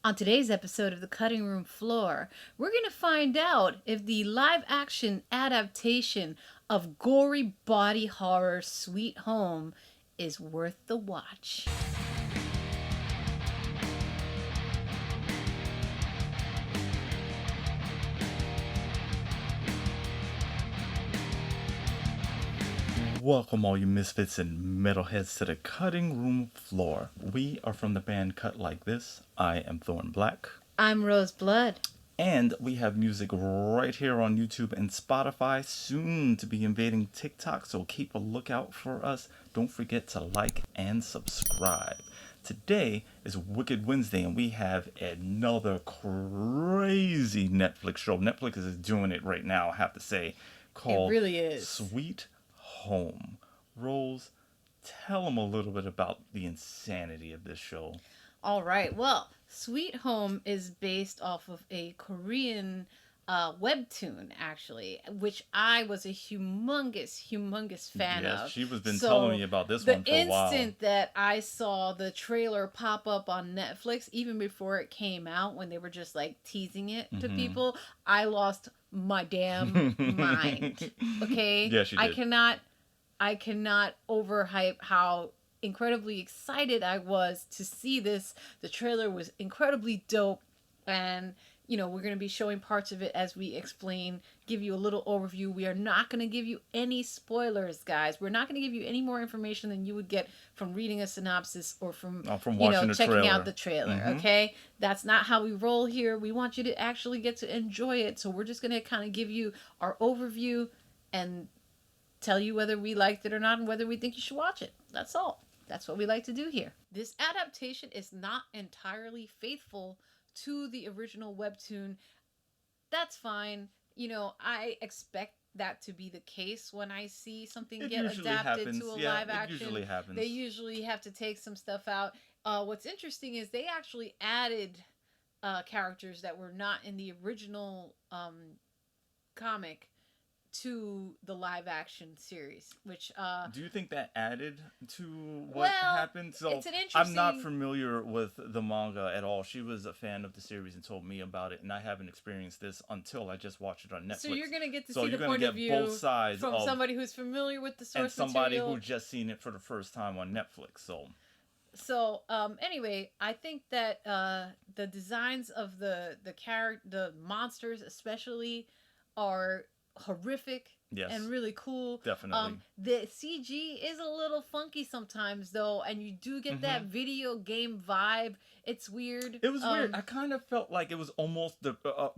On today's episode of The Cutting Room Floor, we're going to find out if the live action adaptation of gory body horror Sweet Home is worth the watch. Welcome all you misfits and metalheads to the cutting room floor. We are from the band Cut Like This. I am Thorn Black. I'm Rose Blood. And we have music right here on YouTube and Spotify, soon to be invading TikTok, so keep a lookout for us. Don't forget to like and subscribe. Today is Wicked Wednesday, and we have another crazy Netflix show. Netflix is doing it right now, I have to say, called It really is. Sweet Home. Rose, tell them a little bit about the insanity of this show. All right. Well, Sweet Home is based off of a Korean webtoon, actually, which I was a humongous fan of. Yes, she was been telling me about this one for a while. The instant that I saw the trailer pop up on Netflix, even before it came out, when they were just like teasing it to people, I lost my damn mind. Okay? Yeah, she did. I cannot overhype how incredibly excited I was to see this. The trailer was incredibly dope, and we're going to be showing parts of it as we explain, give you a little overview. We are not going to give you any spoilers, guys. We're not going to give you any more information than you would get from reading a synopsis or from watching checking out the trailer. Okay, that's not how we roll here. We want you to actually get to enjoy it, so we're just going to kind of give you our overview and tell you whether we liked it or not and whether we think you should watch it. That's all. That's what we like to do here. This adaptation is not entirely faithful to the original webtoon. That's fine. I expect that to be the case when I see something get adapted to a live action. It usually happens. They usually have to take some stuff out. What's interesting is they actually added characters that were not in the original comic to the live action series, which do you think that added to what happened? So it's an interesting... I'm not familiar with the manga at all. She was a fan of the series and told me about it, and I haven't experienced this until I just watched it on Netflix. So you're gonna get to see the point of view both sides from somebody who's familiar with the source and somebody material. who just seen it for the first time on Netflix. So anyway, I think that the designs of the monsters especially are horrific. Yes. And really cool. Definitely. The CG is a little funky sometimes, though, and you do get that video game vibe. It's weird. It was weird. I kind of felt like it was almost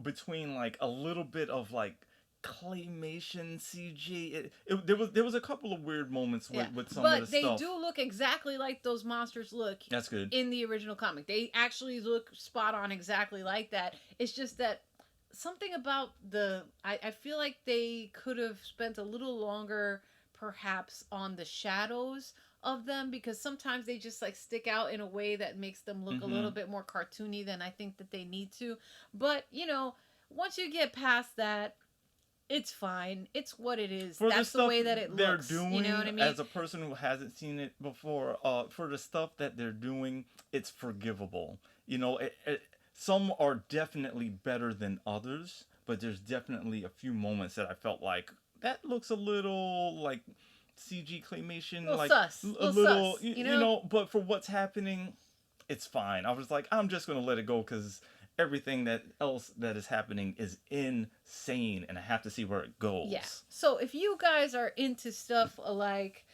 between like a little bit of like claymation CG. There was a couple of weird moments with some of the stuff. But they do look exactly like those monsters look. That's good. In the original comic, they actually look spot on, exactly like that. It's just that something about I feel like they could have spent a little longer perhaps on the shadows of them, because sometimes they just like stick out in a way that makes them look a little bit more cartoony than I think that they need to. But once you get past that, it's fine. It's what it is. That's the way that it looks. They're doing, you know what I mean? As a person who hasn't seen it before, for the stuff that they're doing, it's forgivable. Some are definitely better than others, but there's definitely a few moments that I felt like that looks a little like CG claymation, like sus. A little, sus, But for what's happening, it's fine. I was like, I'm just gonna let it go because everything else that is happening is insane, and I have to see where it goes. Yeah. So if you guys are into stuff like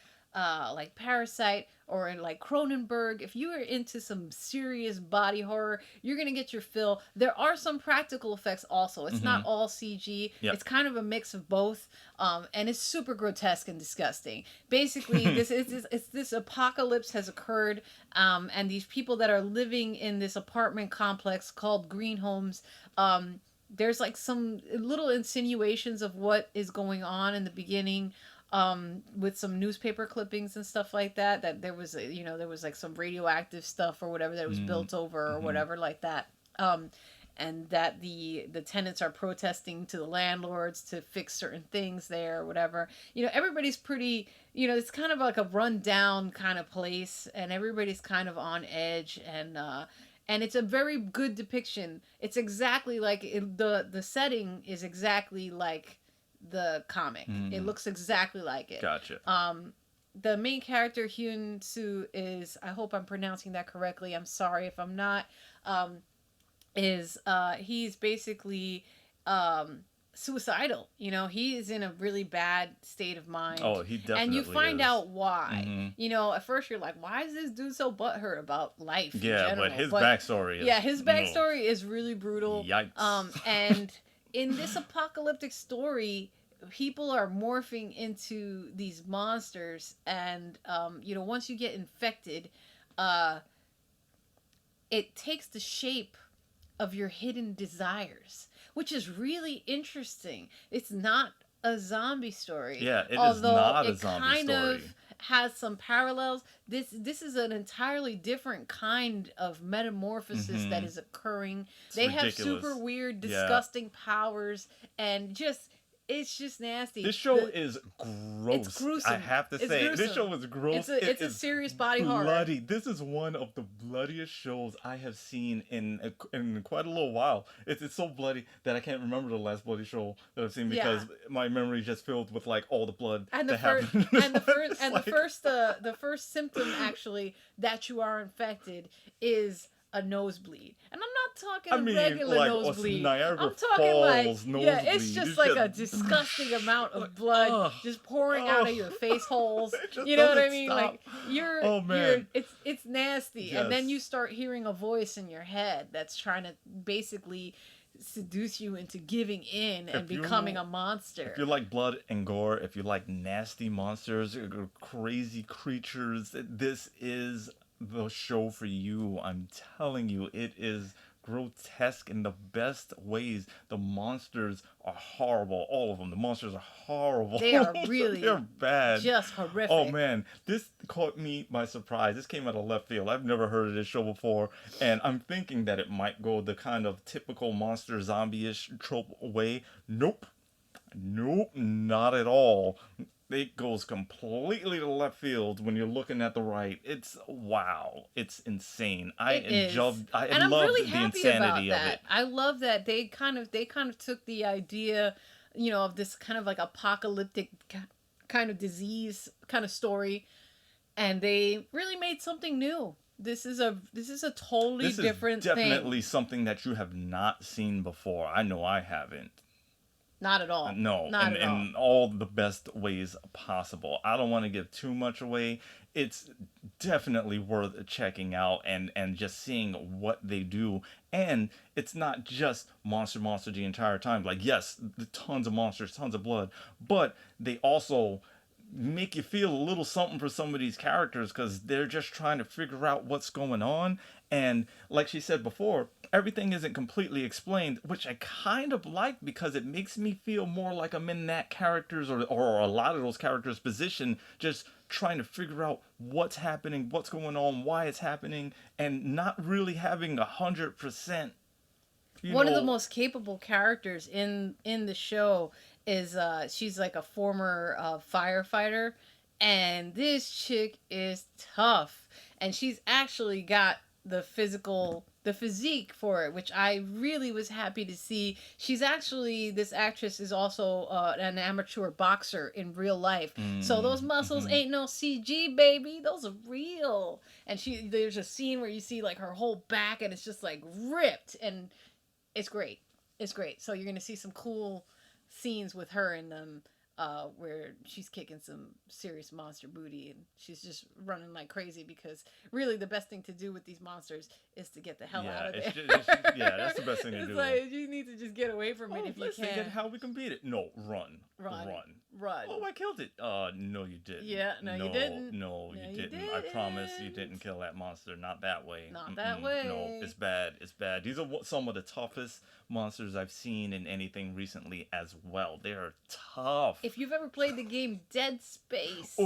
Parasite or like Cronenberg, if you are into some serious body horror, you're gonna get your fill. There are some practical effects also. It's not all CG. Yep. It's kind of a mix of both, and it's super grotesque and disgusting. Basically, this apocalypse has occurred, and these people that are living in this apartment complex called Green Homes. There's like some little insinuations of what is going on in the beginning. With some newspaper clippings and stuff like that there was there was like some radioactive stuff or whatever that was built over or whatever like that, and that the tenants are protesting to the landlords to fix certain things there or whatever. Everybody's pretty, it's kind of like a run down kind of place, and everybody's kind of on edge, and and it's a very good depiction. It's exactly like the setting is exactly like the comic. It looks exactly like it. Gotcha. The main character Hyun Soo is, I hope I'm pronouncing that correctly. I'm sorry if I'm not. Is he's basically suicidal. You know, he is in a really bad state of mind. Oh, he definitely and you find is. out why. You know, at first you're like, why is this dude so butthurt about life? Yeah, in general? but his backstory is his backstory is really brutal. Yikes. And in this apocalyptic story, people are morphing into these monsters, and you know, once you get infected, it takes the shape of your hidden desires, which is really interesting. It's not a zombie story. Yeah, it is not a zombie story. Although it kind of has some parallels. This is an entirely different kind of metamorphosis that is occurring. They have super weird, disgusting powers, and it's just nasty. This show is gross. It's gruesome. I have to say, this show is gross. It's a serious body horror. Bloody. This is one of the bloodiest shows I have seen in quite a little while. It's so bloody that I can't remember the last bloody show that I've seen because my memory is just filled with like all the blood and that happened. the first symptom actually that you are infected is a nosebleed, and I'm not talking a regular like nosebleed. Niagara I'm talking Falls like nosebleed. it's just like a disgusting amount of blood just pouring out of your face holes. You know what I mean? Stop. Like it's nasty, and then you start hearing a voice in your head that's trying to basically seduce you into giving in and becoming a monster. If you like blood and gore, if you like nasty monsters, crazy creatures, this is the show for you. I'm telling you, it is grotesque in the best ways. The monsters are horrible. All of them. The monsters are horrible. They are really they're bad. Just horrific. Oh man, this caught me by surprise. This came out of left field. I've never heard of this show before, and I'm thinking that it might go the kind of typical monster zombie-ish trope way. Nope, not at all. It goes completely to left field when you're looking at the right. It's wow. It's insane. I love the insanity of it. I love that they kind of took the idea, you know, of this kind of like apocalyptic kind of disease kind of story, and they really made something new. This is a totally different thing. This is definitely something that you have not seen before. I know I haven't. Not at all. No, in all the best ways possible. I don't want to give too much away. It's definitely worth checking out and just seeing what they do. And it's not just monster the entire time. Like, yes, tons of monsters, tons of blood. But they also make you feel a little something for some of these characters because they're just trying to figure out what's going on. And like she said before, everything isn't completely explained, which I kind of like because it makes me feel more like I'm in that character's or a lot of those characters' position, just trying to figure out what's happening, what's going on, why it's happening, and not really having 100%. One of the most capable characters in the show is she's like a former firefighter, and this chick is tough, and she's actually got the physique for it, which I really was happy to see. This actress is also an amateur boxer in real life. So those muscles ain't no CG, baby. Those are real. And there's a scene where you see like her whole back and it's just like ripped, and it's great. It's great. So you're going to see some cool scenes with her in them. Where she's kicking some serious monster booty and she's just running like crazy because really the best thing to do with these monsters is to get the hell out of there. That's the best thing to do. It's like you need to just get away from it if you can. Let's how we can beat it. No, run. Oh, I killed it. No, you didn't. Yeah, you didn't. No, you didn't. I promise you didn't kill that monster. Not that way. Not that way. No, it's bad. It's bad. These are some of the toughest monsters I've seen in anything recently as well. They are tough. If you've ever played the game Dead Space,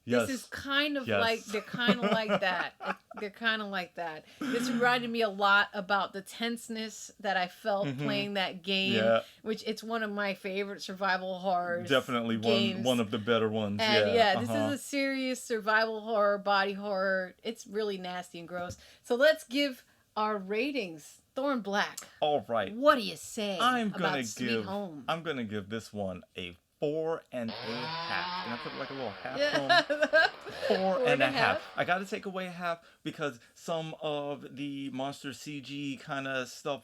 yes. This is kind of like they're kind of like that. They're kind of like that. This reminded me a lot about the tenseness that I felt playing that game, which it's one of my favorite survival horrors. Definitely one of the better ones. And this is a serious survival horror, body horror. It's really nasty and gross. So let's give Our ratings, Thorn Black. All right. What do you say I'm gonna about Sweet Home? I'm gonna give this one a 4.5. And I put like a little half Yeah. from 4.5. half. I gotta take away half because some of the monster CG kind of stuff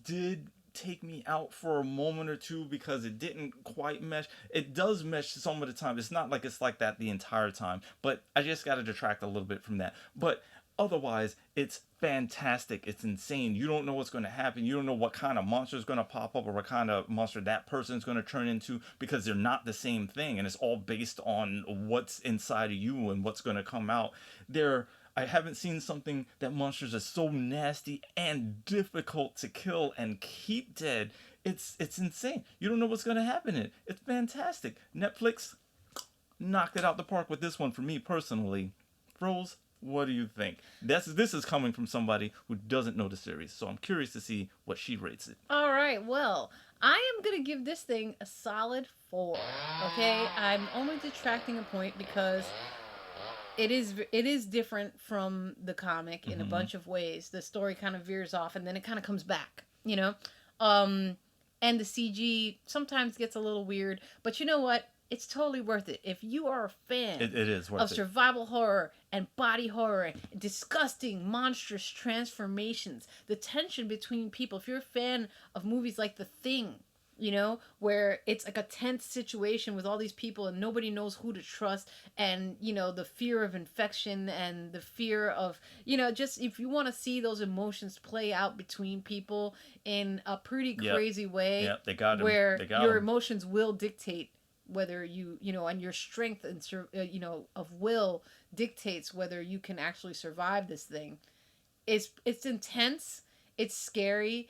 did take me out for a moment or two because it didn't quite mesh. It does mesh some of the time. It's not like it's like that the entire time, but I just got to detract a little bit from that. But otherwise, it's fantastic. It's insane. You don't know what's going to happen. You don't know what kind of monster is going to pop up or what kind of monster that person is going to turn into because they're not the same thing. And it's all based on what's inside of you and what's going to come out. I haven't seen something that monsters are so nasty and difficult to kill and keep dead. It's insane. You don't know what's going to happen in it. It's fantastic. Netflix knocked it out the park with this one for me personally. Rose, what do you think? This is coming from somebody who doesn't know the series, so I'm curious to see what she rates it. All right, well, I am going to give this thing a solid 4. Okay? I'm only detracting a point because it is different from the comic in a bunch of ways. The story kind of veers off and then it kind of comes back, you know? And the CG sometimes gets a little weird, but you know what? It's totally worth it. If you are a fan it is worth of survival horror and body horror, and disgusting, monstrous transformations, the tension between people, if you're a fan of movies like The Thing, you know, where it's like a tense situation with all these people and nobody knows who to trust, and you know, the fear of infection and the fear of, you know, just if you want to see those emotions play out between people in a pretty crazy way, they got where your 'em. emotions will dictate whether you know, and your strength and you know, of will dictates whether you can actually survive this thing. It's intense, it's scary,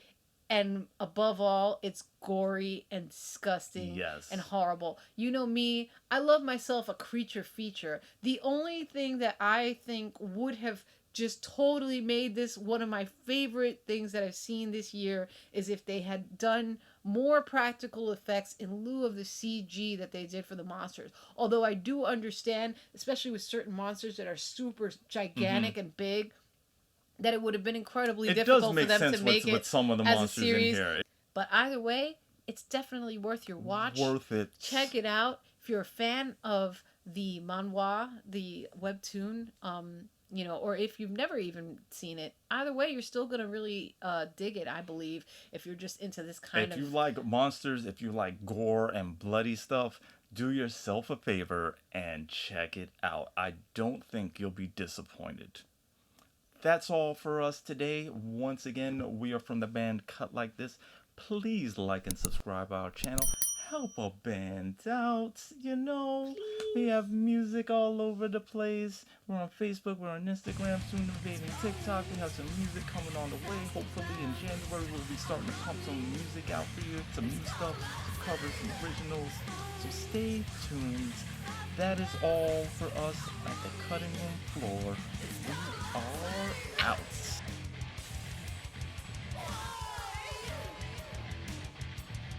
and above all, it's gory and disgusting and horrible. You know me, I love myself a creature feature. The only thing that I think would have just totally made this one of my favorite things that I've seen this year is if they had done more practical effects in lieu of the CG that they did for the monsters. Although I do understand, especially with certain monsters that are super gigantic and big, that it would have been incredibly difficult for them to make it with some of the as monsters a series. in here. But either way, it's definitely worth your watch. Worth it. Check it out. If you're a fan of the manhwa, the webtoon, you know, or if you've never even seen it, either way, you're still going to really dig it, I believe, if you're just into this kind of... If you like monsters, if you like gore and bloody stuff, do yourself a favor and check it out. I don't think you'll be disappointed. That's all for us today. Once again, we are from the band Cut Like This. Please like and subscribe our channel. Help a band out, you know. Please. We have music all over the place. We're on Facebook, we're on Instagram, soon invading TikTok. We have some music coming on the way. Hopefully in January we'll be starting to pump some music out for you. Some new stuff, some covers, some originals. So stay tuned. That is all for us at the cutting room floor. We are out.